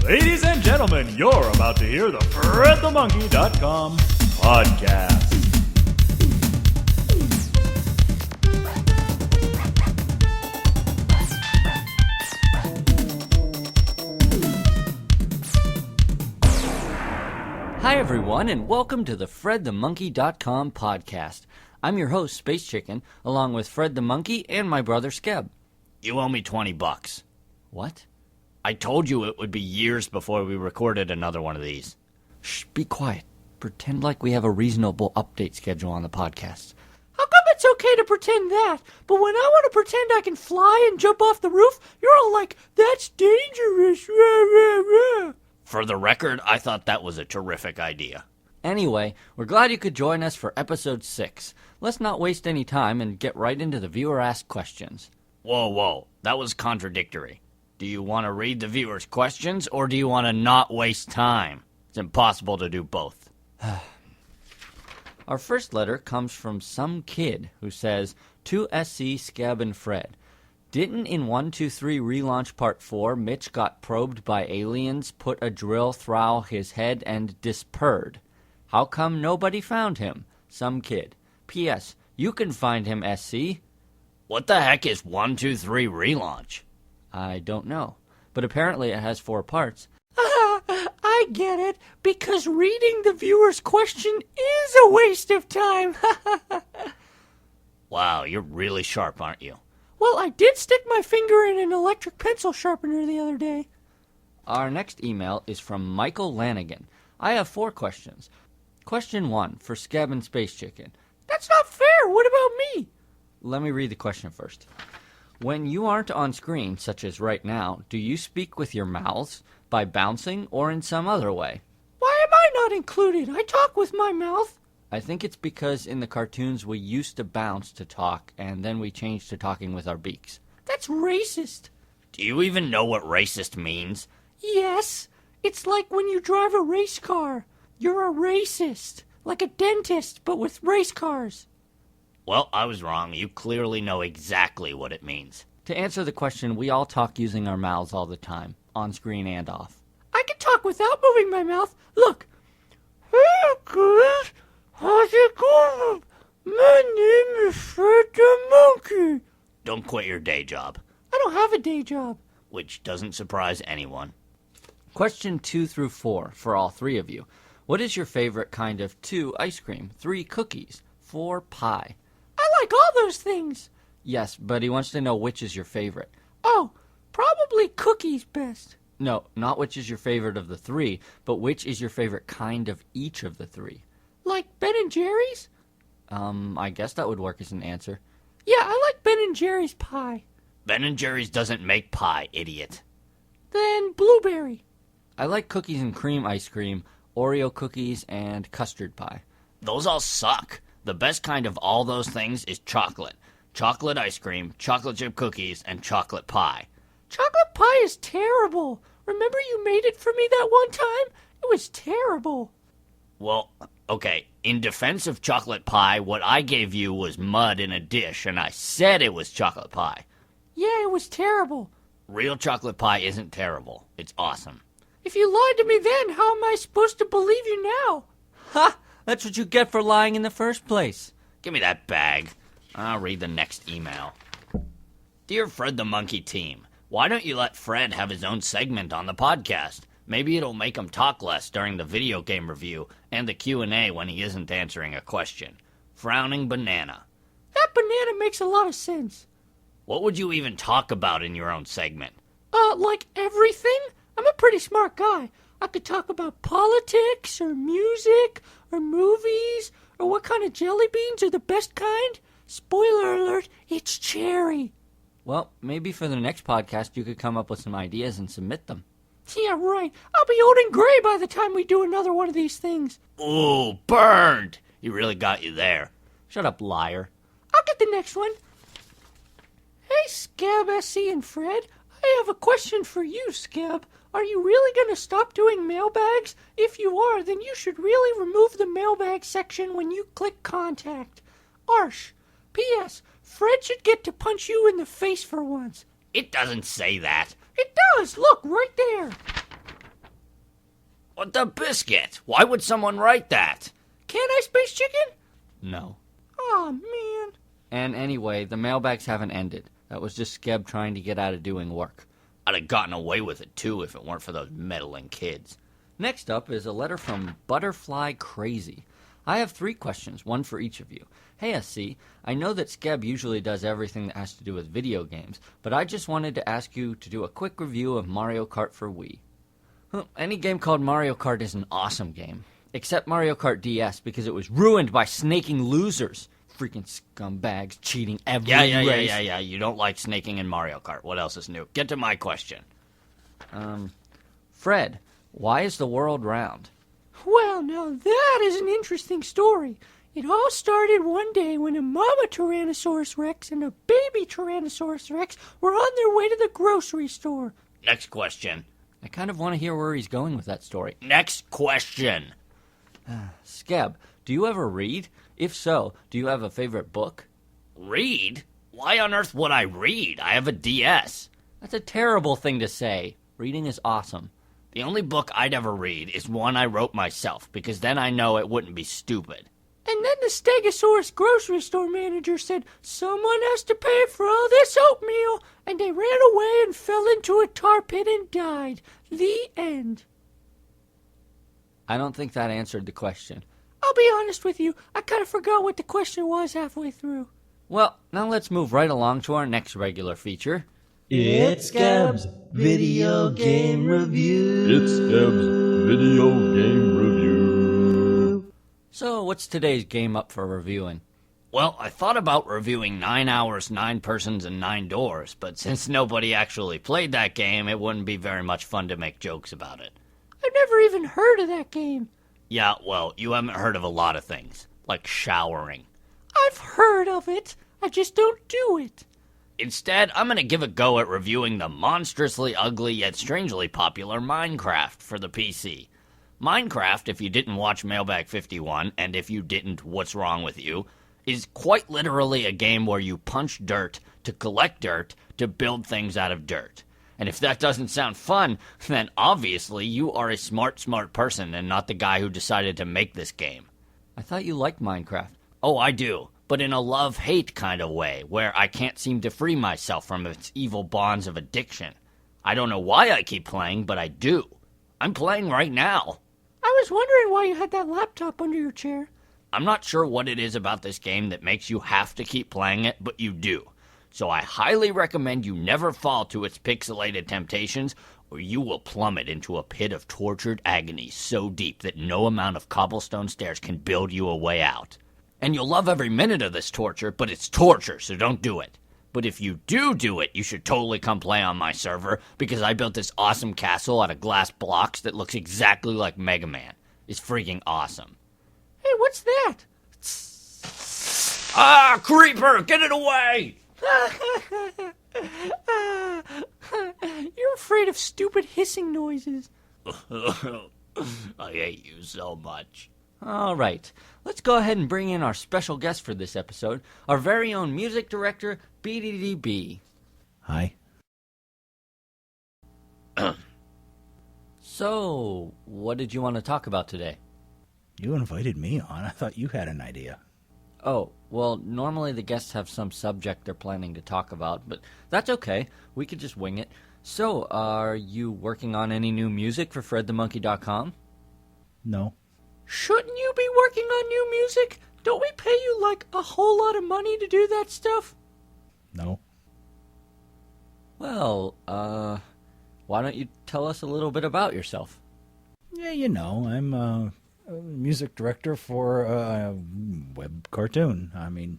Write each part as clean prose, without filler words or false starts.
Ladies and gentlemen, you're about to hear the FredTheMonkey.com podcast. Hi everyone, and welcome to the FredTheMonkey.com podcast. I'm your host, Space Chicken, along with Fred the Monkey and my brother Sceb. You owe me $20. What? I told you it would be years before we recorded another one of these. Shh, be quiet. Pretend like we have a reasonable update schedule on the podcast. How come it's okay to pretend that, but when I want to pretend I can fly and jump off the roof, you're all like, that's dangerous, rah, rah, rah. For the record, I thought that was a terrific idea. Anyway, we're glad you could join us for episode 6. Let's not waste any time and get right into the viewer-asked questions. Whoa, that was contradictory. Do you want to read the viewers' questions, or do you want to not waste time? It's impossible to do both. Our first letter comes from some kid who says, to SC, Sceb, and Fred. Didn't in 123 Relaunch Part 4, Mitch got probed by aliens, put a drill through his head, and disappeared? How come nobody found him? Some kid. P.S. You can find him, SC. What the heck is 123 Relaunch? I don't know, but apparently it has 4 parts. I get it, because reading the viewer's question is a waste of time. Wow, you're really sharp, aren't you? Well, I did stick my finger in an electric pencil sharpener the other day. Our next email is from Michael Lanigan. I have 4 questions. Question 1 for Sceb and Space Chicken. That's not fair. What about me? Let me read the question first. When you aren't on screen, such as right now, do you speak with your mouths, by bouncing, or in some other way? Why am I not included? I talk with my mouth. I think it's because in the cartoons we used to bounce to talk, and then we changed to talking with our beaks. That's racist. Do you even know what racist means? Yes. It's like when you drive a race car. You're a racist. Like a dentist, but with race cars. Well, I was wrong. You clearly know exactly what it means. To answer the question, we all talk using our mouths all the time, on screen and off. I can talk without moving my mouth. Look. Hey, guys. How's it going? My name is Fred the Monkey. Don't quit your day job. I don't have a day job. Which doesn't surprise anyone. Question 2 through 4 for all 3 of you. What is your favorite kind of 2 ice cream, 3 cookies, 4 pie? I like all those things. Yes, but he wants to know which is your favorite. Oh, probably cookies best. No, not which is your favorite of the 3, but which is your favorite kind of each of the 3. Like Ben and Jerry's? I guess that would work as an answer. Yeah, I like Ben and Jerry's pie. Ben & Jerry's doesn't make pie, idiot. Then blueberry. I like cookies and cream ice cream, Oreo cookies, and custard pie. Those all suck. The best kind of all those things is chocolate. Chocolate ice cream, chocolate chip cookies, and chocolate pie. Chocolate pie is terrible. Remember you made it for me that one time? It was terrible. Well, okay, in defense of chocolate pie, what I gave you was mud in a dish, and I said it was chocolate pie. Yeah, it was terrible. Real chocolate pie isn't terrible. It's awesome. If you lied to me then, how am I supposed to believe you now? Ha! That's what you get for lying in the first place. Give me that bag. I'll read the next email. Dear Fred the Monkey team, why don't you let Fred have his own segment on the podcast? Maybe it'll make him talk less during the video game review and the Q&A when he isn't answering a question. Frowning Banana. That banana makes a lot of sense. What would you even talk about in your own segment? Like everything? I'm a pretty smart guy. I could talk about politics, or music, or movies, or what kind of jelly beans are the best kind. Spoiler alert, it's cherry. Well, maybe for the next podcast you could come up with some ideas and submit them. Yeah, right. I'll be old and gray by the time we do another one of these things. Ooh, burned! He really got you there. Shut up, liar. I'll get the next one. Hey, Sceb, SC, and Fred. I have a question for you, Sceb. Are you really going to stop doing mailbags? If you are, then you should really remove the mailbag section when you click contact. Arsh. P.S. Fred should get to punch you in the face for once. It doesn't say that. It does. Look, right there. What the biscuit? Why would someone write that? Can I, Space Chicken? No. Aw, man. And anyway, the mailbags haven't ended. That was just Sceb trying to get out of doing work. I'd have gotten away with it, too, if it weren't for those meddling kids. Next up is a letter from Butterfly Crazy. I have 3 questions, one for each of you. Hey SC, I know that Sceb usually does everything that has to do with video games, but I just wanted to ask you to do a quick review of Mario Kart for Wii. Any game called Mario Kart is an awesome game, except Mario Kart DS because it was ruined by snaking losers. Freaking scumbags cheating every race. Yeah. You don't like snaking in Mario Kart. What else is new? Get to my question. Fred, why is the world round? Well, now that is an interesting story. It all started one day when a mama Tyrannosaurus Rex and a baby Tyrannosaurus Rex were on their way to the grocery store. Next question. I kind of want to hear where he's going with that story. Next question. Sceb, do you ever read? If so, do you have a favorite book? Read? Why on earth would I read? I have a DS. That's a terrible thing to say. Reading is awesome. The only book I'd ever read is one I wrote myself, because then I know it wouldn't be stupid. And then the Stegosaurus grocery store manager said, someone has to pay for all this oatmeal, and they ran away and fell into a tar pit and died. The end. I don't think that answered the question. I'll be honest with you, I kind of forgot what the question was halfway through. Well, now let's move right along to our next regular feature. It's Sceb's Video Game Review. It's Sceb's Video Game Review. So, what's today's game up for reviewing? Well, I thought about reviewing 9 Hours, 9 Persons, and 9 Doors, but since nobody actually played that game, it wouldn't be very much fun to make jokes about it. I've never even heard of that game. Yeah, well, you haven't heard of a lot of things, like showering. I've heard of it. I just don't do it. Instead, I'm going to give a go at reviewing the monstrously ugly yet strangely popular Minecraft for the PC. Minecraft, if you didn't watch Mailbag 51, and if you didn't, what's wrong with you, is quite literally a game where you punch dirt to collect dirt to build things out of dirt. And if that doesn't sound fun, then obviously you are a smart person and not the guy who decided to make this game. I thought you liked Minecraft. Oh, I do, but in a love-hate kind of way, where I can't seem to free myself from its evil bonds of addiction. I don't know why I keep playing, but I do. I'm playing right now. I was wondering why you had that laptop under your chair. I'm not sure what it is about this game that makes you have to keep playing it, but you do. So I highly recommend you never fall to its pixelated temptations, or you will plummet into a pit of tortured agony so deep that no amount of cobblestone stairs can build you a way out. And you'll love every minute of this torture, but it's torture, so don't do it. But if you do it, you should totally come play on my server, because I built this awesome castle out of glass blocks that looks exactly like Mega Man. It's freaking awesome. Hey, what's that? Ah, creeper! Get it away! You're afraid of stupid hissing noises. I hate you so much. All right, let's go ahead and bring in our special guest for this episode, our very own music director, BDDB. Hi. So, what did you want to talk about today? You invited me on. I thought you had an idea. Oh, well, normally the guests have some subject they're planning to talk about, but that's okay. We could just wing it. So, are you working on any new music for FredTheMonkey.com? No. Shouldn't you be working on new music? Don't we pay you like a whole lot of money to do that stuff? No. Well, why don't you tell us a little bit about yourself? Yeah, I'm a music director for a web cartoon. I mean,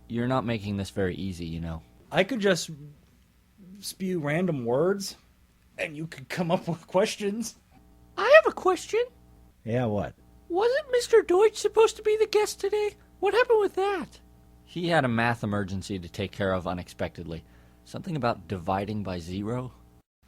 You're not making this very easy, you know. I could just spew random words, and you could come up with questions. I have a question. Yeah, what? Wasn't Mr. Deutsch supposed to be the guest today? What happened with that? He had a math emergency to take care of unexpectedly. Something about dividing by 0?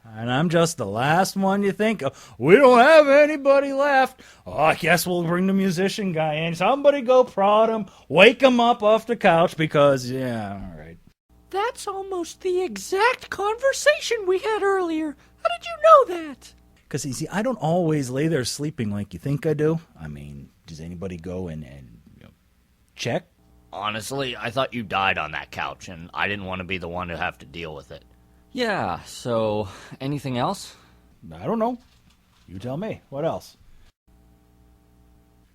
And I'm just the last one you think of. We don't have anybody left. Oh, I guess we'll bring the musician guy in. Somebody go prod him, wake him up off the couch because, yeah, all right. That's almost the exact conversation we had earlier. How did you know that? Because, you see, I don't always lay there sleeping like you think I do. I mean, does anybody go and check? Honestly, I thought you died on that couch, and I didn't want to be the one to have to deal with it. Yeah, so anything else? I don't know. You tell me. What else?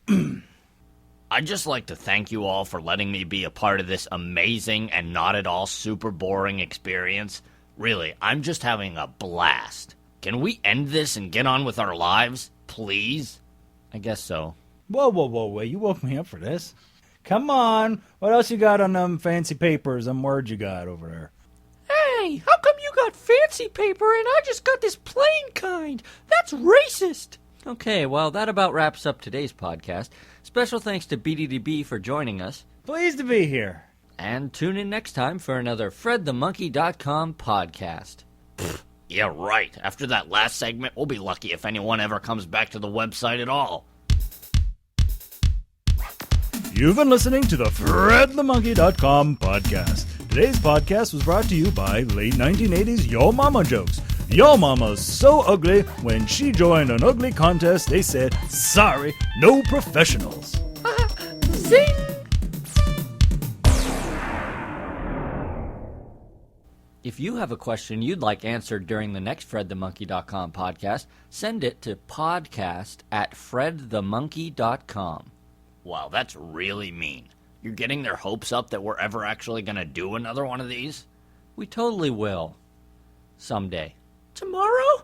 I'd just like to thank you all for letting me be a part of this amazing and not at all super boring experience. Really, I'm just having a blast. Can we end this and get on with our lives, please? I guess so. Whoa. You woke me up for this. Come on. What else you got on them fancy papers, them words you got over there? Hey, how come you got fancy paper and I just got this plain kind? That's racist. Okay, well, that about wraps up today's podcast. Special thanks to BDDB for joining us. Pleased to be here. And tune in next time for another FredTheMonkey.com podcast. Yeah, right. After that last segment, we'll be lucky if anyone ever comes back to the website at all. You've been listening to the FredTheMonkey.com podcast. Today's podcast was brought to you by late 1980s Yo Mama jokes. Yo Mama's so ugly, when she joined an ugly contest, they said, sorry, no professionals. Zing! If you have a question you'd like answered during the next FredTheMonkey.com podcast, send it to podcast@FredTheMonkey.com. Wow, that's really mean. You're getting their hopes up that we're ever actually going to do another one of these? We totally will. Someday. Tomorrow?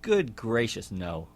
Good gracious, no.